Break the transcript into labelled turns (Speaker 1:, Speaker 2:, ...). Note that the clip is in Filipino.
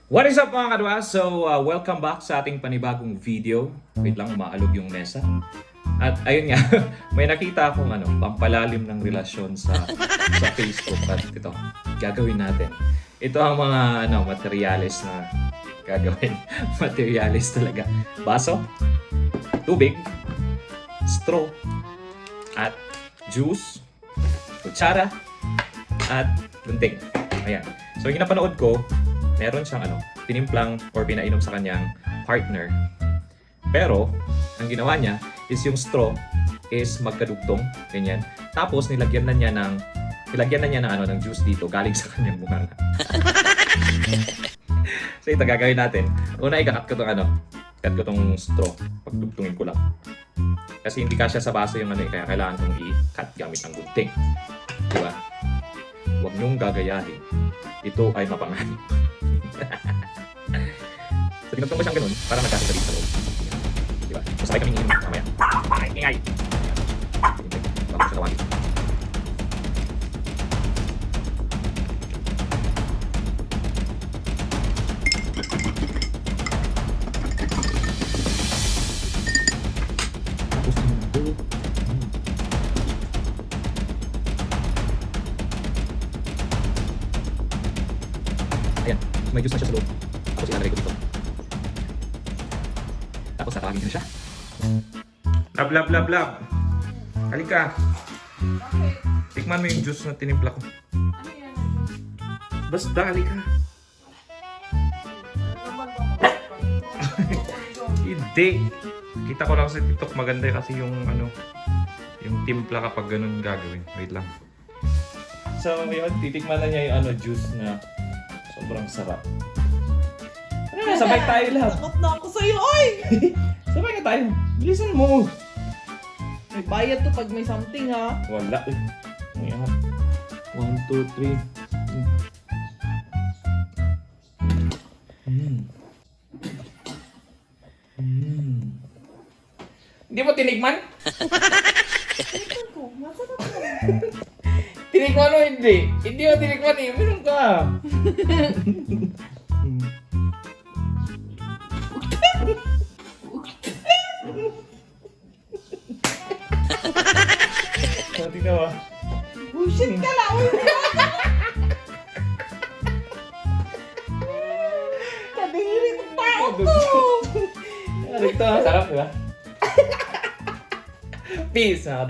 Speaker 1: What is up mga kadwa? So, welcome back sa ating panibagong video. Wait lang, umaalog yung mesa. At ayun nga, may nakita akong pampalalim ng relasyon sa Facebook. At ito, gagawin natin. Ito ang mga materyales na gagawin. Materialis talaga. Baso, tubig, straw, at juice, kutsara, at gunting. Ayan. So, yung napanood ko, meron siyang tinimplang or pinainom sa kanyang partner. Pero, ang ginawa niya is yung straw is magkadugtong, ganyan. Tapos nilagyan na niya ng juice dito galing sa kanyang bunganga. So ito gagawin natin. Una ikakat ko tong straw. Pagdugtungin ko lang. Kasi hindi kasya sa baso yung kaya kailangan kong i-cut gamit ng gunting. Di ba? Huwag niyong gagayahin. Ito ay mapanganib. So, tinugtong ko siyang ganun para magkasabit sa loob. Diba? So, sabay kaming inom mamaya. Ay, ingay! Bago siya tawagin. Ayan, may juice na siya sa loob. Tapos ilalagay ko dito. Tapos tatawagin ko siya. Lab. Halika. Tikman mo yung juice na tinimpla ko.
Speaker 2: Ano yan?
Speaker 1: Basta, halika. Hindi. Kita ko lang sa TikTok maganda kasi yung yung timpla kapag ganun gagawin. Wait lang. So, yun, titikman na niya yung juice na sobrang sarap. Sabay tayo lang.
Speaker 2: Takot na ako sa'yo, oy!
Speaker 1: Sabay na tayo. Bilisan mo.
Speaker 2: May bayad to pag may something, ha?
Speaker 1: Wala eh. Ayan. 1, 2, 3. Hindi mo tinikman?
Speaker 2: Tingnan ko, masarap na.
Speaker 1: Tinikman o hindi? Hindi mo tinikman eh. Meron ka. Tingnan mo.
Speaker 2: Bullshit ka lang! Kadiri ng tao to!
Speaker 1: Ito, sarap diba? Peace, mga